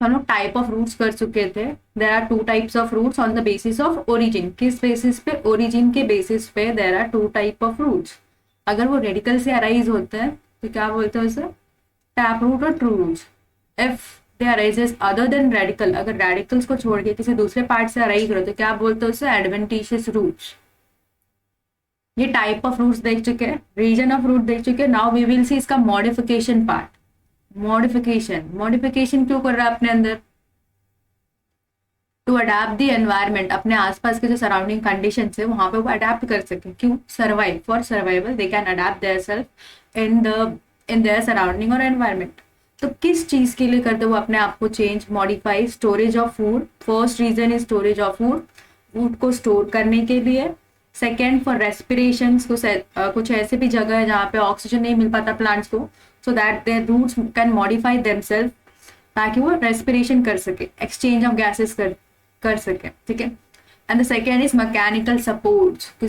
हम लोग type of roots कर चुके थे। There are two types of roots on the basis of origin. किस बेसिस पे? ओरिजिन के बेसिस पे there are two type of roots. अगर वो रेडिकल से अराइज होते हैं तो क्या बोलते हैं उसे? टैप रूट और true roots. If they arises other than radical, अगर रेडिकल्स को छोड़ के किसी दूसरे पार्ट से अराइज हो तो क्या बोलते हैं उसे? Adventitious roots. ये टाइप ऑफ रूट्स देख चुके हैं, रीजन ऑफ रूट देख चुके हैं। नाउ वी विल सी इसका मॉडिफिकेशन पार्ट। मॉडिफिकेशन क्यों कर रहा है अपने अंदर? टू अडेप्ट द एनवायरमेंट, अपने आसपास के जो सराउंडिंग कंडीशन है वहां पे वो अडेप्ट कर सके। क्यों? Survive, for survival they can adapt their self in their surrounding और एनवायरमेंट। तो किस चीज के लिए करते वो अपने आप को change, modify? Storage of food. First reason is storage of food, food को स्टोर करने के लिए। सेकेंड फॉर रेस्पिरेशन, कुछ ऐसे भी जगह है जहाँ पे ऑक्सीजन नहीं मिल पाता प्लांट्स को, so that their roots can modify themself, ताकि वो रेस्पिरेशन कर सके, एक्सचेंज ऑफ गैसेस कर सके। ठीक है। And the second is mechanical support.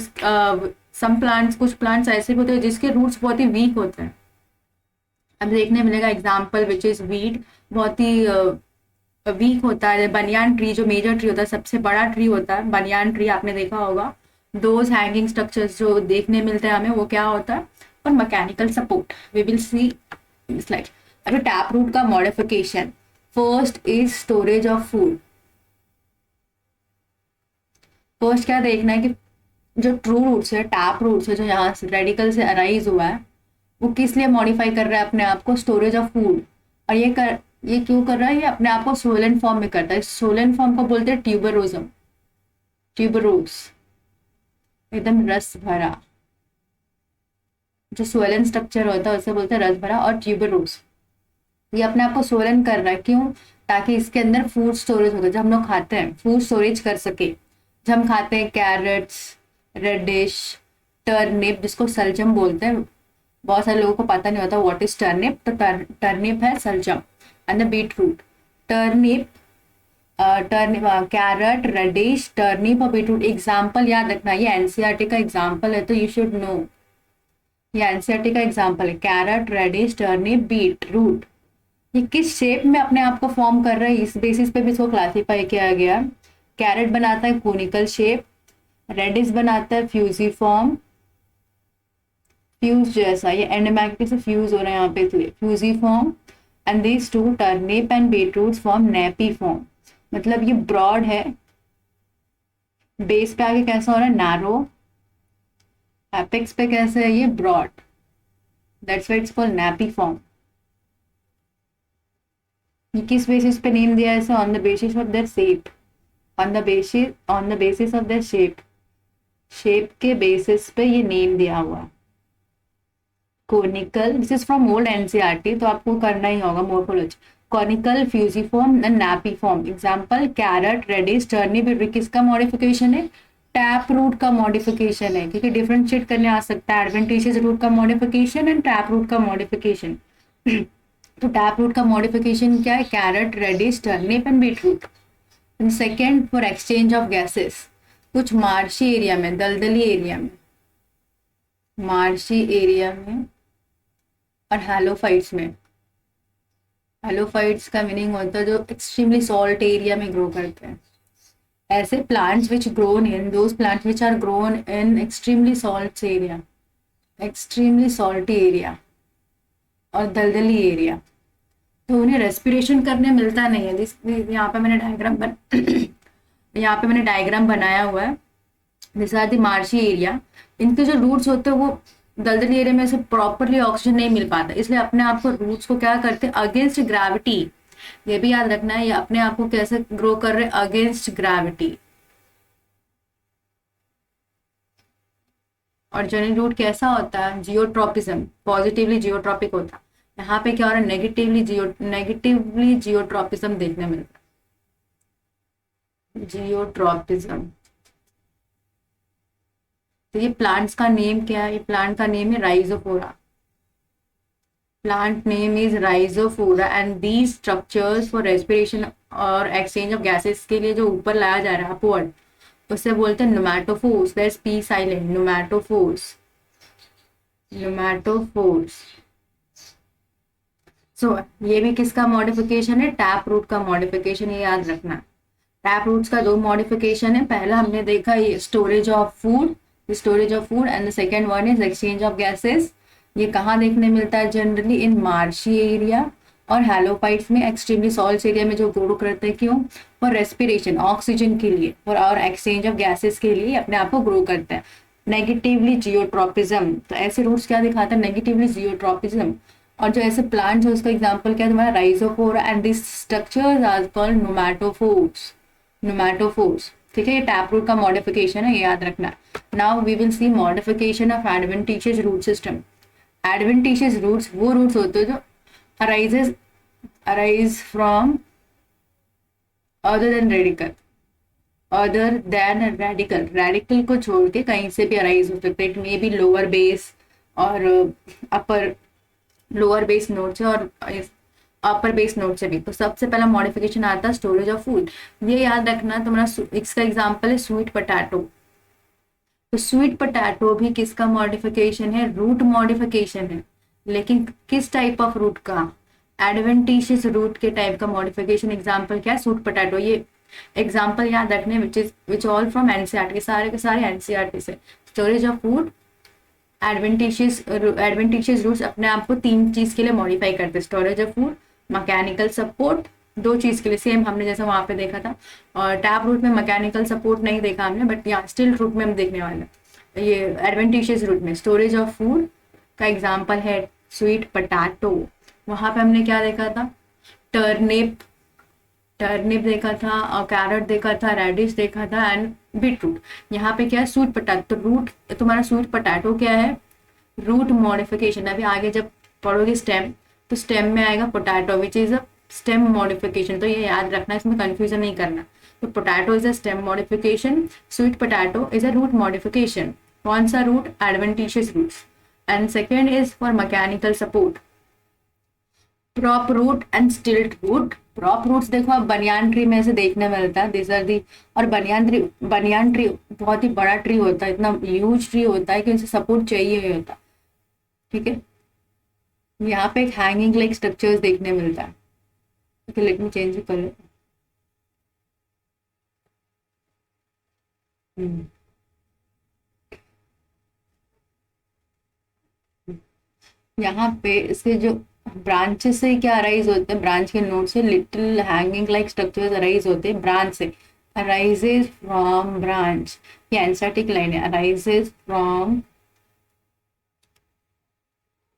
Some plants, कुछ प्लांट्स ऐसे भी होते हैं जिसके रूट्स बहुत ही वीक होते हैं। अब देखने मिलेगा एग्जाम्पल विच इज वीट, बहुत ही वीक होता है। बनियान ट्री जो मेजर ट्री होता है, सबसे बड़ा ट्री होता है बनियान ट्री, आपने देखा होगा। दोज हैंगिंग स्ट्रक्चर्स जो देखने मिलते हैं हमें, वो क्या होता है? और mechanical support. We will see slide. अभी टैप रूट का modification, first is storage of food. First क्या देखना है कि जो ट्रू रूट्स है, टैप रूट्स है, जो यहाँ रेडिकल से अराइज हुआ है, वो किस लिए मॉडिफाई कर रहा है अपने आप को? Storage of food. और ये क्यों कर रहा है? ये अपने आप को सोलन फॉर्म में करता है। सोलन फॉर्म को बोलते हैं ट्यूबरोजम, ट्यूबरोस, एकदम रस भरा। जो सोलन स्ट्रक्चर होता है उसे बोलते हैं रस भरा। और ट्यूबरोस, ये अपने आप को सोलन कर रहा है। क्यों? ताकि इसके अंदर फूड स्टोरेज होता है। जब हम लोग खाते हैं, फूड स्टोरेज कर सके। जब हम खाते हैं कैरेट्स, रेडिश, टर्निप, जिसको सलजम बोलते हैं, बहुत सारे लोगों को पता नहीं होता व्हाट इज टर्निप। तो टर्निप है सलजम। And the beetroot, turnip, carrot, radish, turnip और बीटरूट। एग्जाम्पल याद रखना, ये एनसीईआरटी का एग्जाम्पल है तो यू शुड नो। ये एनसीईआरटी का एग्जाम्पल है। Carrot, radish, turnip, beetroot. ये किस शेप में अपने आप को फॉर्म कर रहा है, इस बेसिस पे भी इसको क्लासीफाई किया गया। कैरेट बनाता है कोनिकल शेप, रेडिश बनाता है फ्यूजीफॉर्म, फ्यूज जैसा, ये एंडोमैग्नेटिक से फ्यूज हो रहा है यहाँ पे, इसलिए fusiform. And these two, turnip and beetroot, form nappy form. मतलब ये ब्रॉड है, बेस पे आगे कैसा हो रहा है? नैरो, एपेक्स पे कैसे है? ये broad. That's why it's called napiform. ये किस बेसिस पे नेम दिया है इसे? On the basis of their shape. On the basis of their shape, shape के बेसिस पे ये नेम दिया हुआ। Conical, this is from old NCERT, तो आपको करना ही होगा morphology. Conical, fusiform and napiform. Example carrot, radish, turnip. किसका मॉडिफिकेशन है? टैप रूट का मॉडिफिकेशन है, क्योंकि डिफरेंशिएट करने आ सकता है एडवेंटिशियस रूट का मॉडिफिकेशन एंड टैप रूट का मॉडिफिकेशन। तो टैप रूट का मॉडिफिकेशन क्या है? Carrot, radish, turnip and beetroot. Second for exchange of gases. कुछ मार्शी एरिया में, दलदली एरिया में, मार्शी एरिया में और हैलोफाइट्स में। हैलोफाइट्स का मीनिंग होता है जो एक्सट्रीमली सॉल्ट एरिया में ग्रो करते हैं। ऐसे plants which grown in, those plants which are grown in extremely salt area, extremely salty area और दलदली एरिया, तो उन्हें रेस्पिरेशन करने मिलता नहीं है। यहाँ पे मैंने यहाँ पे मैंने डायग्राम बनाया हुआ है। This are the marshy area. इनके जो रूट्स होते हैं वो दलदली एरिया में से प्रॉपरली ऑक्सीजन नहीं मिल पाता, इसलिए अपने आप को रूट्स को क्या करते हैं? Against gravity. ये भी याद रखना है, ये अपने आप को कैसे ग्रो कर रहे हैं? Against gravity. और जेनिक रूट कैसा होता है? जियोट्रोपिज्म, पॉजिटिवली जियोट्रॉपिक होता है। यहाँ पे क्या हो रहा है? नेगेटिवली जियोट्रोपिज्म देखने मिलता है, जियोट्रोपिज्म। तो ये प्लांट्स का नेम क्या है? ये प्लांट का नेम है Rhizophora. Plant name is Rhizophora and these structures for respiration और एक्सचेंज ऑफ गैसेस के लिए जो ऊपर लाया जा रहा है अपवर्ड, उससे बोलते हैं pneumatophores. That's P silent, pneumatophores, pneumatophores. So ये भी किसका मॉडिफिकेशन है, टैप रूट का मॉडिफिकेशन, ये याद रखना। टैप रूट्स का दो मॉडिफिकेशन है, पहला हमने देखा ये storage of food, storage of food, and the second one is exchange of gases. ये कहाँ देखने मिलता है, जनरली इन मार्शी एरिया और हैलोफाइट्स में, एक्सट्रीमली सॉल्ट एरिया में जो ग्रो करते हैं। क्यों, फॉर रेस्पिरेशन, ऑक्सीजन के लिए, और एक्सचेंज ऑफ गैसेस के लिए अपने आप को ग्रो करते हैं। नेगेटिवली जियोट्रोपिज्म, तो ऐसे रूट्स क्या दिखाते हैं, नेगेटिवली जियोट्रोपिज्म। और जो ऐसे प्लांट्स है उसका एग्जांपल क्या है तुम्हारा, Rhizophora, and this structures are called pneumatophores, pneumatophores. ठीक है, ये टैप रूट का मॉडिफिकेशन है, ये याद रखना। Now we will see modification of adventitious root system. Adventitious roots वो रूट्स होते हैं जो arise from other than radical, other than radical, radical को छोड़ के कहीं से भी अराइज हो सकते हैं। It may be lower base और अपर, लोअर बेस नोड से और अपर बेस नोड से भी। तो सबसे पहला मॉडिफिकेशन आता है स्टोरेज ऑफ फूड। ये याद रखना तुम्हारा, इसका एग्जांपल है स्वीट पोटैटो। तो स्वीट पोटैटो भी किसका मॉडिफिकेशन है, रूट मॉडिफिकेशन है, लेकिन किस टाइप ऑफ रूट का, एडवेंटिशियस रूट के टाइप का मॉडिफिकेशन। एग्जांपल क्या है, स्वीट पोटैटो। ये एग्जांपल याद रखने, विच ऑल फ्रॉम एनसीईआरटी, सारे के सारे एनसीईआरटी से। Storage of food, adventitious roots अपने आप को तीन चीज के लिए मॉडिफाई करते हैं, storage of food, mechanical support, दो चीज के लिए सेम हमने जैसा वहां पे देखा था। और टैप रूट में मैकेनिकल सपोर्ट नहीं देखा हमने, बट यहाँ स्टिल रूट में हम देखने वाले हैं। ये एडवेंटिशियस रूट में स्टोरेज ऑफ फूड का एग्जाम्पल है स्वीट पोटैटो। वहां पे हमने क्या देखा था, टर्निप, टर्निप देखा था, और कैरेट देखा था, रेडिश देखा था, एंड बीटरूट। यहाँ पे क्या है, स्वीट पोटैटो। तो रूट तुम्हारा स्वीट पोटैटो क्या है, रूट मॉडिफिकेशन। अभी आगे जब पढ़ोगे स्टेम, तो स्टेम में आएगा potato which is a stem modification. तो ये याद रखना, इसमें कंफ्यूजन नहीं करना। तो potato is a stem modification, sweet potato is a root modification. कौन सा root, adventitious roots. And second is for mechanical support, prop root and stilt root. Prop roots देखो अब बनियान ट्री में से देखने मिलता है, दिस आर दी। और बनियान ट्री बहुत ही बड़ा ट्री होता है, इतना ह्यूज ट्री होता है कि उसे सपोर्ट चाहिए ही होता है। ठीक है, यहाँ पे एक हैंगिंग लाइक स्ट्रक्चर्स देखने मिलता है। ओके, लेट मी चेंज कर लो। यहाँ पे इसके जो ब्रांचेस से क्या अराइज होते हैं, ब्रांच के नोड से little hanging like structures arise होते हैं ब्रांच से। अराइजेज फ्रॉम ब्रांच, ये एंसाटिक लाइन है, arises from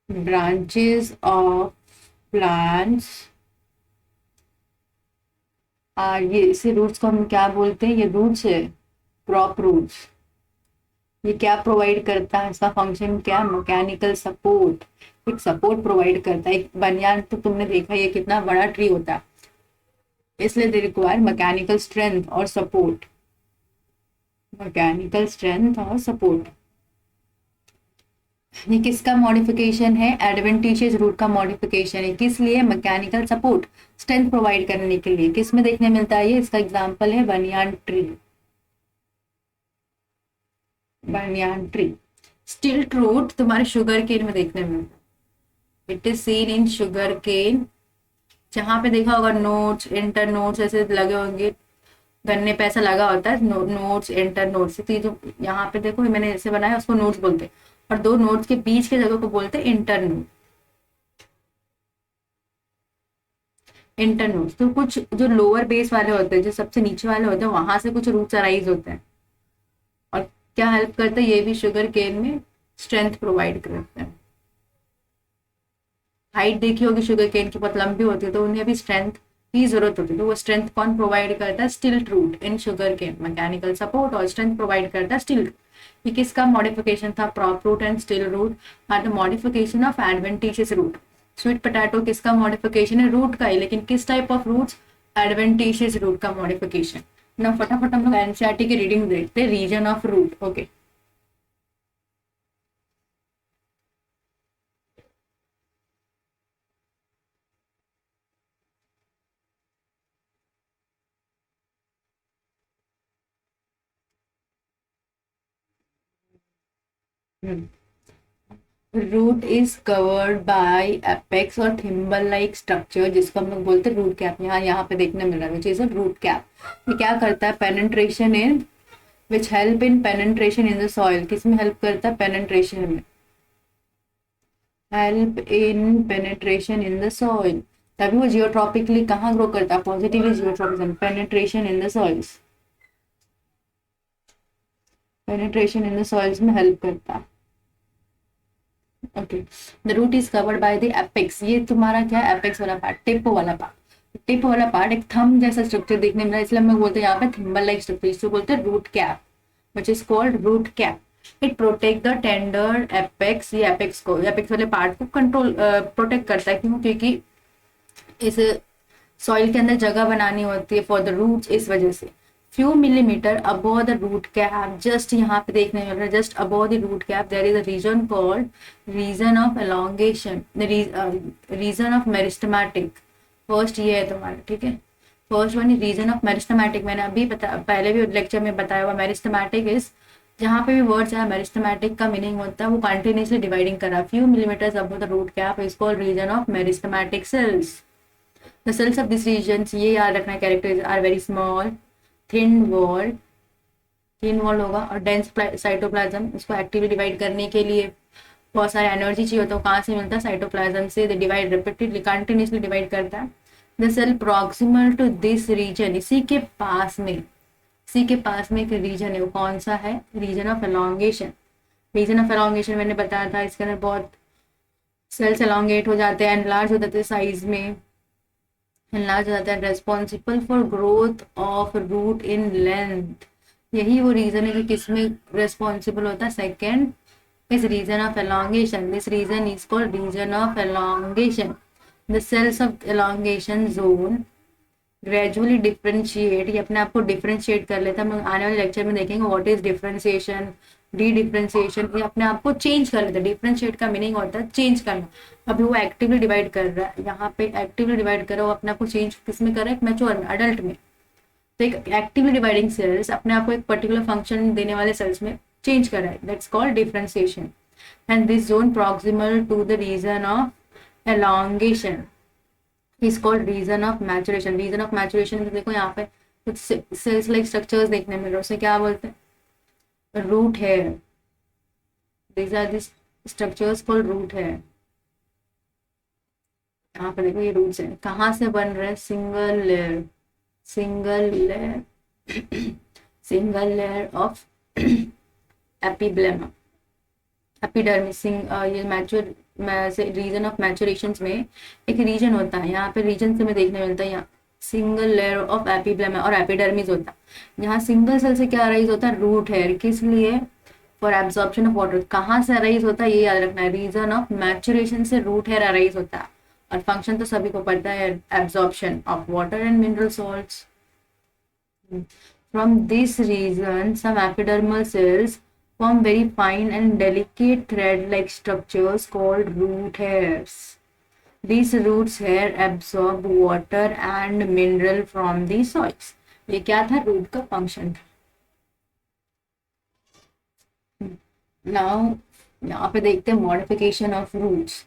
branches of plants। ये इसे रूट्स को हम क्या बोलते हैं, ये रूट्स है, क्रॉप रूट्स। ये क्या प्रोवाइड करता है, इसका फंक्शन क्या, मैकेनिकल सपोर्ट, एक सपोर्ट प्रोवाइड करता है। एक बनियान तो तुमने देखा ये कितना बड़ा ट्री होता है, इसलिए दे रिक्वायर मैकेनिकल स्ट्रेंथ और सपोर्ट, मैकेनिकल स्ट्रेंथ और सपोर्ट। ये किसका मॉडिफिकेशन है, एडवेंटिशियस रूट का मॉडिफिकेशन है। किस लिए, मैकेनिकल सपोर्ट, स्ट्रेंथ प्रोवाइड करने के लिए। किस में देखने मिलता है ये, इसका एग्जांपल है बनियान ट्री, बनियान ट्री। स्टिल्ट रूट तुम्हारे शुगर केन में देखने मिलता है, it is seen in sugarcane. जहां पे देखा होगा नोट्स, इंटर नोट्स ऐसे लगे होंगे, गन्ने पे ऐसा लगा होता है नोट्स, इंटर नोट्स। तो ये जो यहाँ पे देखो मैंने ऐसे बनाया, उसको नोट्स बोलते हैं, और दो नोट्स के बीच के जगह को बोलते हैं इंटर नोट, इंटर नोट्स। तो कुछ जो लोअर बेस वाले होते हैं, जो सबसे नीचे वाले होते हैं, वहां से कुछ रूट्स अराइज होते हैं, और क्या हेल्प करते हैं, ये भी शुगर केन में स्ट्रेंथ प्रोवाइड करते हैं। हाइट देखी होगी शुगर केन की बहुत लंबी होती है, तो उन्हें भी स्ट्रेंथ की जरूरत होती है। तो वो स्ट्रेंथ कौन प्रोवाइड करता है, stilt root in sugarcane, mechanical support और स्ट्रेंथ प्रोवाइड करता है स्टिल्ट। ये किसका मॉडिफिकेशन था, prop root and still root are the modification of adventitious root. Sweet potato किसका मॉडिफिकेशन है, रूट का ही, लेकिन किस type of roots, adventitious root का मॉडिफिकेशन। ना फटाफट हम लोग एनसीईआरटी की रीडिंग देखते हैं, region of root. Okay, root is covered by apex और थिम्बल लाइक स्ट्रक्चर, जिसको हम लोग बोलते हैं रूट कैप। यहाँ पे देखने मिल रहा है, which is a root cap. ये क्या करता है? Penetration in, which help in penetration in the soil. किस में हेल्प करता है? पेनेट्रेशन में, help in penetration in the soil. तभी वो जियोट्रॉपिकली कहाँ ग्रो करता है? Positively geotropism, penetration in the soils, penetration in the soils में हेल्प करता है। Okay, the root is covered by the apex. ये तुम्हारा क्या है? एपेक्स वाला पार्ट, टिप वाला पार्ट। टिप वाला पार्ट एक थंब जैसा स्ट्रक्चर देखने मिला, इसलिए हम लोग बोलते हैं यहाँ पे थिम्बल लाइक स्ट्रक्चर, इसको बोलते हैं root cap, which is called root cap. It protect the tender apex. ये एपेक्स को, एपेक्स वाले पार्ट को कंट्रोल प्रोटेक्ट करता है। क्यों? क्योंकि इस सॉइल के अंदर जगह बनानी होती है फॉर द रूट्स, इस वजह से। Few millimetre above the root cap, just यहाँ पे देखने मिल रहा है, just above the root cap there is a region called region of elongation, region of meristematic. First ये है तुम्हारा, ठीक है। First one is region of meristematic. मैंने अभी पहले भी लेक्चर में बताया हुआ, मेरिस्टेमेटिक इज, जहाँ पे भी वर्ड्स है मेरिस्टेमेटिक का मीनिंग होता है वो कंटिन्यूसली डिवाइडिंग करा। Few millimetres above the root cap is called region of meristematic cells. The cells of this region, ये याद रखना, characters are very small, thin wall, thin wall होगा, और डेंस साइटोप्लाज्म। इसको एक्टिवली डिवाइड करने के लिए बहुत सारे एनर्जी चाहिए होता है, कहाँ से मिलता है? साइटोप्लाज्म से। They divide repeatedly, continuously divide करता है। The cell proximal to this region, इसी के पास में, इसी के पास में एक रीजन है, वो कौन सा है? Region of elongation. Region of elongation मैंने बताया था, इसके अंदर बहुत सेल्स एलोंगेट हो जाते हैं, एनलार्ज हो जाते हैं साइज में, एनलार्ज हो जाता है, responsible for growth of root in length. यही वो रीजन है कि किसमें रेस्पॉन्सिबल होता है? Second is region of elongation. This region is called region of elongation. The cells of elongation zone gradually differentiate, ये अपने आप को डिफ्रेंशिएट कर लेता है। हम आने वाले लेक्चर में देखेंगे what is differentiation, D differentiation. ये अपने आप को चेंज कर लेता है। डिफ्रेंशिएट का मीनिंग होता है चेंज करना। अभी वो एक्टिवली डिवाइड कर रहा है, यहाँ पे एक्टिवली डिवाइड कर रहा है, वो अपने आप को चेंज किस में कर रहा है? मैच्योर में, अडल्ट में। तो एक एक्टिवली डिवाइडिंग सेल्स अपने आप को एक पर्टिकुलर फंक्शन देने वाले सेल्स में चेंज कर रहा है, that's called differentiation. And this zone proximal to the region of elongation is called region of maturation. Region of maturation में देखो यहाँ पे कुछ सेल्स लाइक स्ट्रक्चर्स देखने मिल रहे हैं, उसे क्या बोलते हैं? Root hair. These are this structures called root hair. यहाँ पे देखो ये रूट्स हैं, कहाँ से बन रहे हैं? Single layer, single layer, single layer of epiblema, epidermis. ये मैच्योर रीजन ऑफ मैचुरेशन में एक रीजन होता है, यहाँ पे रीजन से में देखने मिलता है, यहाँ सिंगल लेयर ऑफ एपिब्लेमा और एपिडर्मिस होता है। यहाँ सिंगल सेल से क्या अराइज होता है? Root hair. किस लिए? For absorption of water. कहाँ से अराइज होता है? ये याद रखना है, रीजन ऑफ मैचुरेशन से रूट हेयर अराइज होता है। और फंक्शन तो सभी को पता है, absorption of water and mineral salts. From this region some epidermal cells form very fine and delicate thread-like structures called root hairs. These roots hair absorb water and mineral from the soils. ये क्या था? Root का function था। Now यहाँ पे देखते हैं modification of roots.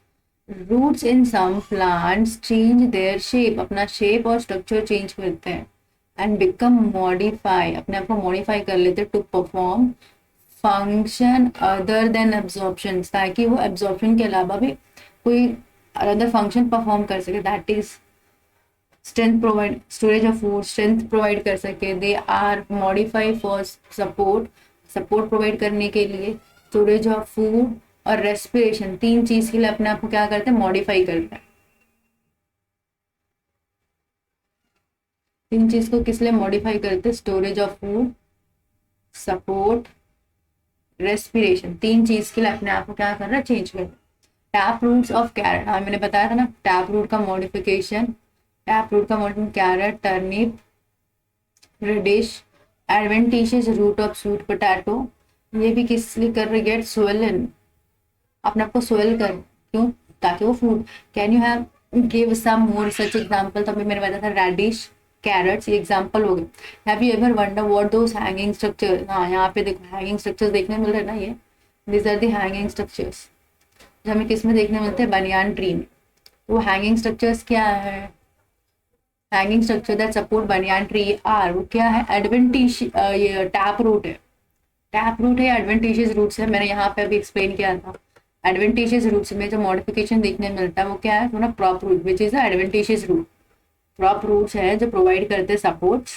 Roots in some plants change their shape, अपना शेप और स्ट्रक्चर चेंज करते हैं, एंड बिकम मॉडिफाई, अपने आप को मॉडिफाई कर लेते हैं, to perform function other than absorption, ताकि वो एब्जॉर्प्शन के अलावा भी कोई अदर फंक्शन परफॉर्म कर सके। That is strength provide, storage of food, strength provide कर सके। They are modify for support, support provide करने के लिए, स्टोरेज ऑफ फूड और रेस्पिरेशन। तीन चीज के लिए अपने आप को क्या करते हैं? मॉडिफाई करते हैं। तीन चीज को किस लिए मॉडिफाई करते हैं? Storage of food, support, respiration. तीन चीज के लिए अपने आप को क्या कर रहा है? चेंज कर। टैप रूट्स ऑफ कैरेट, हाँ मैंने बताया था ना, टैप रूट का मॉडिफिकेशन, टैप रूट का modification, carrot, turnip, radish, adventitious root of sweet potato. ये भी किस लिए कर रही? गेट स्वेलन, अपने आप को स्वेल कर, क्यों? ताकि वो food. Can you have give some more such example? तभी मैंने बताया था रेडिश, कैरेट्स, ये एग्जांपल हो गए। Have you ever wonder what those hanging structure? हाँ यहाँ पे देखो हैंगिंग स्ट्रक्चर्स देखने मिल रहे हैं ना, ये this are the hanging structures. जो हमें किस में देखने मिलते हैं, बनियान ट्री में। वो हैंगिंग स्ट्रक्चर्स क्या है, hanging structure that support banyan tree are, वो क्या है, एडवेंटिश, ये टैप रूट है। टैप रूट है या एडवेंटिशियस रूट्स है, मैंने यहाँ पे अभी एक्सप्लेन किया था। एडवेंटिशियस रूट्स में जो मॉडिफिकेशन देखने मिलता है वो क्या है, थोड़ा prop root which is adventitious root. Prop roots है जो प्रोवाइड करते हैं supports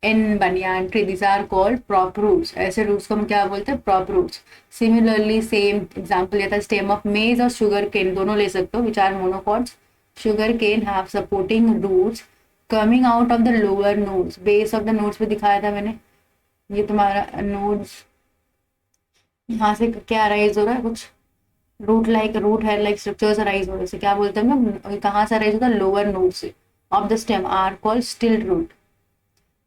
in banyan tree, this are called prop roots. ऐसे रूट्स को हम क्या बोलते हैं, prop roots. Similarly same example लेता है स्टेम ऑफ मेज और शुगर केन, दोनों ले सकते हो, which are monocots. Sugar cane have supporting roots coming out of the lower nodes, base of the nodes पे दिखाया था मैंने। ये तुम्हारा नोड्स, यहाँ से क्या अराइज हो रहा है, कुछ root like, root hair like structures arise हो रहे हैं, क्या बोलते हैं हम, कहाँ से अराइज होता है, लोअर नोड से of the stem are called stilt root.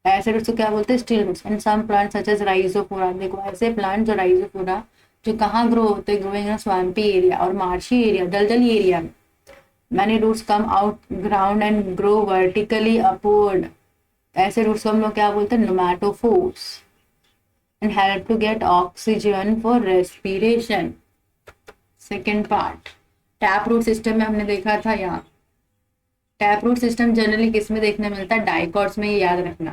ऐसे रूट्स को क्या बोलते हैं, stilt roots. And some plant such as Rhizophora, देखो ऐसे प्लांट जो राइजोफोरा जो कहाँ ग्रो होते हैं, ग्रोइंग इन स्वाम्पी एरिया और मार्शी एरिया, दलदली एरिया में। Many roots come out ground and grow vertically upward, ऐसे रूट्स को हम लोग क्या बोलते हैं, pneumatophores. And help to get oxygen for respiration. Second part, tap root system में हमने देखा था यहाँ। टैप रूट सिस्टम जनरली किस में देखने मिलता है, डाइकॉट्स में, ये याद रखना।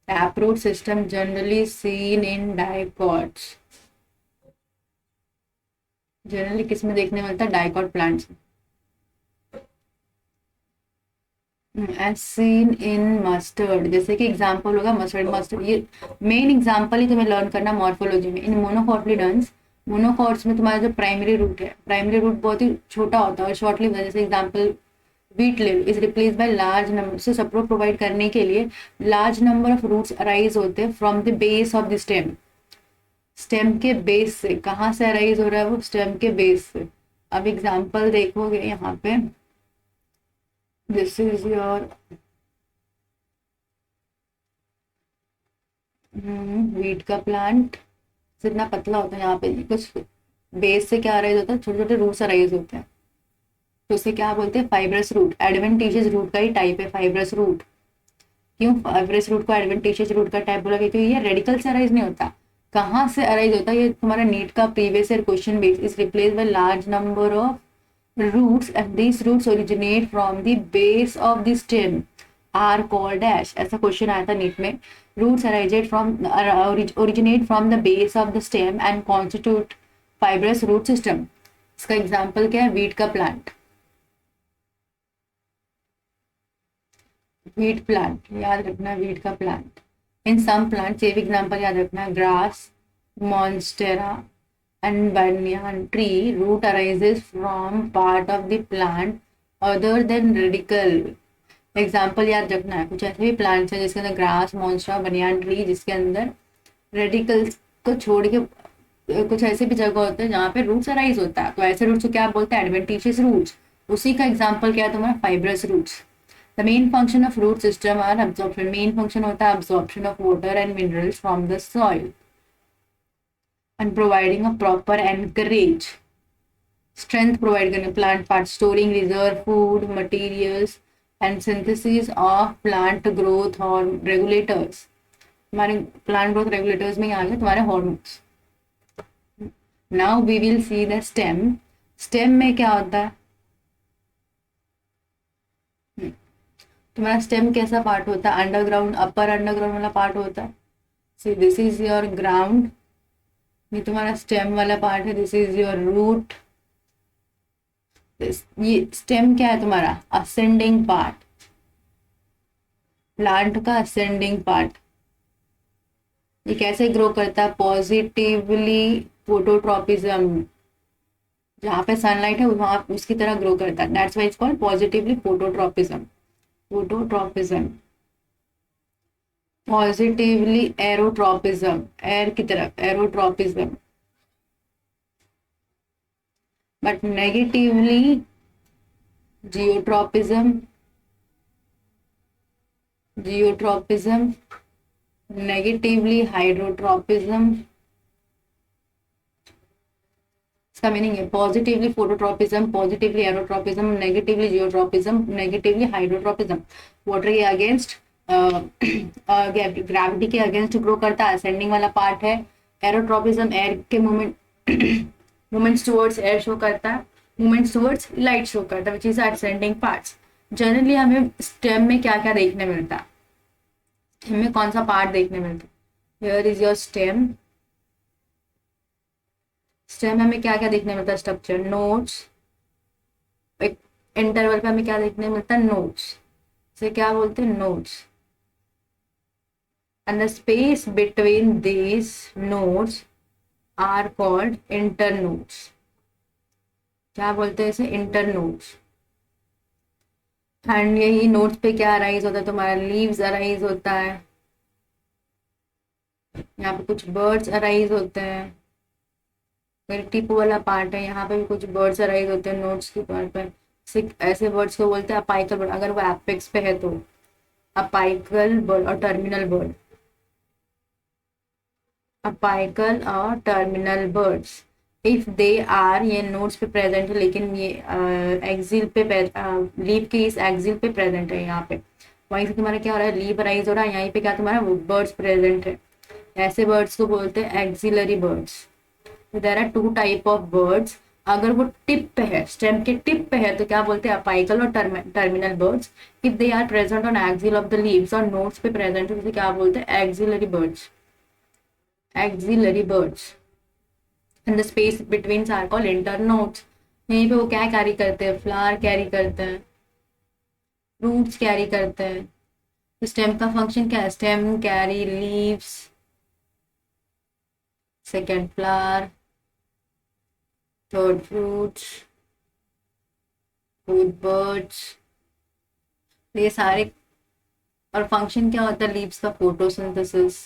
Tap root system generally seen in dicots, generally किस में देखने मिलता है, डाइकॉट प्लांट्स में। एज सीन इन मस्टर्ड, जैसे कि एग्जांपल होगा मस्टर्ड। मस्टर्ड ये मेन एग्जांपल ही तुम्हें लर्न करना मॉर्फोलॉजी में। इन मोनोकॉटिलिडन्स, मोनोकॉट्स में तुम्हारा जो प्राइमरी रूट है, प्राइमरी रूट बहुत ही छोटा होता है और शॉर्ट लिव्ड, जैसे example wheat live is replace by large number, से सपोर्ट प्रोवाइड करने के लिए large number of roots arise होते हैं from the base of the stem, stem के बेस से। कहाँ से अराइज हो रहा है वो, स्टेम के बेस से। अब एग्जांपल देखोगे यहाँ पे, दिस इज योर वीट का प्लांट, जितना पतला होता है यहाँ पे कुछ बेस से क्या अराइज होता है, छोटे छोटे रूट्स अराइज होते हैं, तो उसे क्या बोलते हैं, फाइब्रस रूट। एडवेंटिशियस रूट का ही टाइप है फाइब्रस रूट। क्यों फाइब्रस रूट को एडवेंटिशियस रूट का टाइप बोला, क्योंकि ये रेडिकल से अराइज नहीं होता। कहाँ से अराइज होता है, ये तुम्हारा नीट का previous year question base is replace by large number of roots and these roots originate from the base of the stem are called dash, ऐसा क्वेश्चन आया था नीट में। roots originate from the base of the stem and constitute fibrous root system। इसका example क्या है, wheat का plant, wheat plant याद रखना, वीट का प्लांट। इन सम प्लांट, ये भी एग्जांपल याद रखना, grass, monstera and banyan tree root arises from part of the plant other than radicle। Example याद रखना है, कुछ ऐसे भी प्लांट्स हैं जिसके अंदर ग्रास, मॉन्स्टेरा, बनियान ट्री, जिसके अंदर रेडिकल्स को छोड़ के कुछ ऐसे भी जगह होते हैं जहाँ पे रूट्स अराइज होता है, तो ऐसे रूट्स को क्या बोलते हैं, एडवेंटिशियस रूट्स। उसी का एग्जाम्पल क्या है तुम्हारा, fibrous roots. The main function of root system are absorption, main function होता है absorption of water and minerals from the soil and providing a proper anchorage, strength provide करने plant part, storing reserve food materials and synthesis of plant growth और regulators। हमारे plant growth regulators में आ गए तुम्हारे hormones। now we will see the stem। stem में क्या होता है, तुम्हारा stem कैसा पार्ट होता है, अंडरग्राउंड, अपर अंडरग्राउंड वाला पार्ट होता है। so this is your ground, ये तुम्हारा स्टेम वाला पार्ट है, दिस इज योर रूट। ये स्टेम क्या है तुम्हारा, असेंडिंग पार्ट, प्लांट का असेंडिंग पार्ट। ये कैसे ग्रो करता है, पॉजिटिवली फोटोट्रोपिज्म, जहाँ पे सनलाइट है वहां उसकी तरह ग्रो करता है, that's why it's called positively phototropism. Phototropism, positively aerotropism, air की तरफ aerotropism, but negatively geotropism, geotropism, negatively hydrotropism. इसका मीनिंग है positively phototropism, positively aerotropism, negatively geotropism, negatively hydrotropism. Water के अगेंस्ट, ग्रेविटी के अगेंस्ट ग्रो करता है, ascending वाला part है। एरोट्रोपिज्म एयर के movement movements towards air show करता है, मूवमेंट्स टुवर्ड्स लाइट शो करता है, which is ascending parts. Generally हमें स्टेम में क्या क्या देखने मिलता है, हमें कौन सा पार्ट देखने मिलता है? Here is your stem. Stem हमें क्या क्या देखने मिलता है? स्ट्रक्चर, नोड्स, एक इंटरवल पे हमें क्या देखने मिलता है? नोड्स, से क्या बोलते हैं? Nodes. And the space between these nodes are called internodes. क्या बोलते हैं इसे? इंटरनोड्स। एंड यही नोड्स पे क्या अराइज होता है? तुम्हारा लीव्स अराइज होता है, यहाँ पे कुछ बर्ड्स अराइज होते हैं, फिर टिप वाला पार्ट है, यहाँ पे भी कुछ बर्ड्स अराइज होते हैं नोड्स के तौर पर। ऐसे बर्ड्स को बोलते हैं अपाइकल बर्ड, अगर वो एपेक्स पे है तो अपाइकल बर्ड और टर्मिनल बर्ड, अपाइकल और terminal buds. If they are, ये नोड्स पे प्रेजेंट है लेकिन ये एक्सिल पे लीव के इस एक्सिल पे प्रेजेंट है, यहाँ पे वहीं से तुम्हारा क्या हो रहा है? लीव राइज हो रहा है, यहीं पे क्या तुम्हारा बर्ड्स प्रेजेंट है। ऐसे बर्ड्स को बोलते हैं axillary buds. There are two type of buds. अगर वो टिप पे है, स्टेम के टिप पे है, तो क्या बोलते हैं? अपाइकल और terminal buds. If they are present on axil of the leaves और नोड्स पे प्रेजेंट है, तो क्या बोलते हैं? Axillary buds, axillary buds. And the space between are called internodes. यहीं पे वो क्या कैरी करते हैं? फ्लावर कैरी करते हैं, फ्रूट्स कैरी करते हैं। स्टेम का फंक्शन क्या है? Stem carry leaves, second flower, third fruits, fourth birds, ये सारे। और फंक्शन क्या होता है लीव्स का? फोटोसिंथेसिस,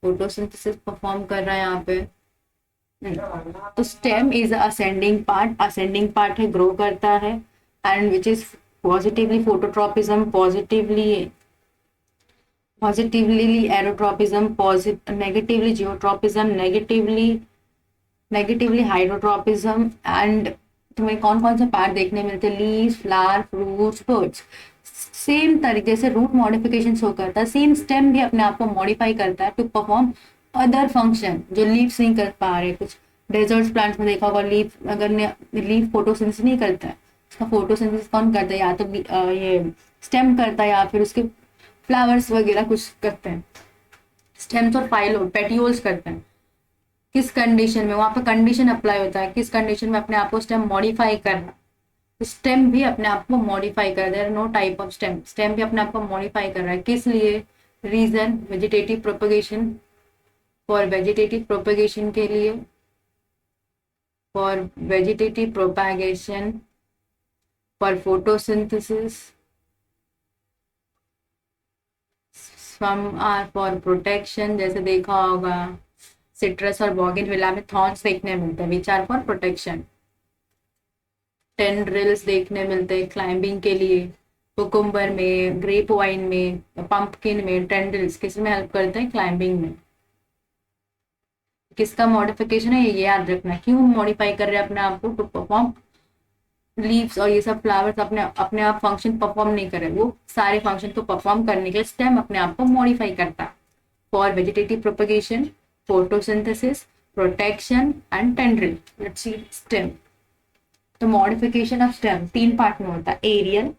फोटोसिंथेसिस परफॉर्म कर रहा है यहाँ पे। तो stem is ascending part, ascending part है, ग्रो करता है, and which is positively phototropism, positively aerotropism, negatively geotropism, negatively hydrotropism. And तुम्हें कौन कौन से पार्ट देखने मिलते हैं? Leaves, flower, fruits, birds. Same तरीके से रूट मॉडिफिकेशन शो करता है, सेम स्टेम भी अपने आप को मॉडिफाई करता है टू परफॉर्म अदर फंक्शन जो लीव्स नहीं कर पा रहे। कुछ डेजर्ट प्लांट्स में देखा होगा, लीफ अगर लीफ फोटोसिंथेसिस नहीं करता है, उसका फोटोसिंथेसिस कौन करता है? या तो ये स्टेम करता है या फिर उसके फ्लावर्स वगैरह कुछ करते हैं। स्टेम्स और फाइलो पेटियोल्स करते हैं। किस कंडीशन में? वहां पर कंडीशन अप्लाई होता है, किस कंडीशन में? अपने आप को स्टेम मॉडिफाई करना। स्टेम भी अपने आप को मॉडिफाई कर रहा है, no type of stem, stem भी अपने आप को मॉडिफाई कर रहा है। किस लिए? Reason vegetative propagation, for vegetative propagation के लिए, for vegetative propagation, for photosynthesis, some are for protection. जैसे देखा होगा सिट्रस और बॉगनविला में थॉर्न्स देखने मिलते हैं, which are for protection. Tendrils देखने मिलते हैं क्लाइंबिंग के लिए। कुकुम्बर में, ग्रेप वाइन में, पंपकिन में टेंड्रिल्स किस में हेल्प करते हैं? क्लाइंबिंग में। किसका मॉडिफिकेशन है ये याद रखना। क्यों मॉडिफाई कर रहे हैं अपने आप को? टू परफॉर्म लीव्स और ये सब फ्लावर्स अपने अपने आप फंक्शन परफॉर्म नहीं कर रहे, वो सारे फंक्शन को परफॉर्म करने के लिए स्टेम अपने आप को मॉडिफाई करता है। For vegetative propagation, photosynthesis, protection and tendril. Let's see stem. तो मॉडिफिकेशन ऑफ स्टेम 3 पार्ट में होता है। एरियल,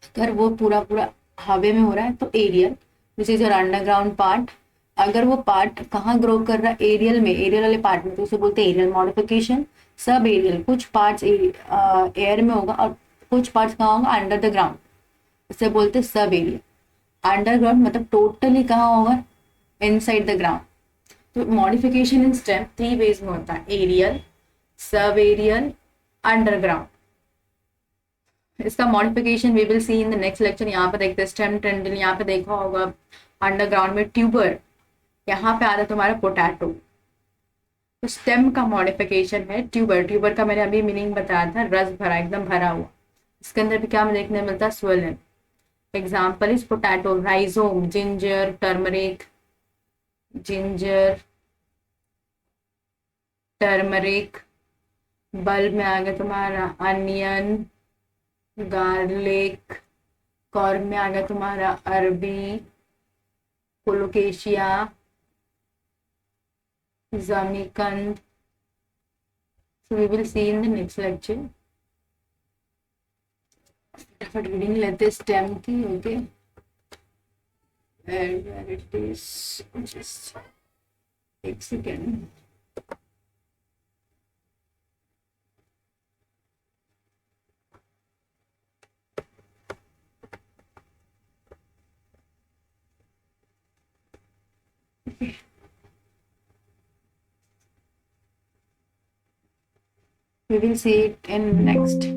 अगर वो पूरा पूरा हवे में हो रहा है तो aerial, this is your underground part. अगर वो पार्ट कहाँ ग्रो कर रहा है? एरियल में, एरियल वाले पार्ट में, तो उसे बोलते हैं एरियल मॉडिफिकेशन। सब एरियल, कुछ पार्ट्स एयर में होगा और कुछ पार्ट्स कहाँ होगा? अंडर द ग्राउंड, इसे बोलते हैं सब एरियल। अंडरग्राउंड मतलब टोटली कहाँ होगा? Inside the ground. तो मॉडिफिकेशन इन स्टेम 3 वेज में होता है, एरियल, सब एरियल, अंडरग्राउंड। इसका modification we will see in the next lecture. यहाँ पे देखते हैं स्टेम टेंडल, यहाँ पे देखा होगा अंडरग्राउंड में ट्यूबर, यहाँ पे आता है तुम्हारा पोटैटो। तो स्टेम का मॉडिफिकेशन है ट्यूबर। ट्यूबर का मैंने अभी मीनिंग बताया था, रस भरा, एकदम भरा हुआ। इसके अंदर भी क्या देखने मिलता है? Swollen. Example is potato, rhizome, ginger, turmeric, ginger, turmeric. Bulb में आ गया तुम्हारा अनियन, गार्लिक। कॉर्न में आ गया तुम्हारा अरबी, कोलोकेशिया, जमीकंद, So we will see in the next lecture. फटाफट रीडिंग लेते हैं स्टेम की. Okay, where it is, just एक second. We will see it in next.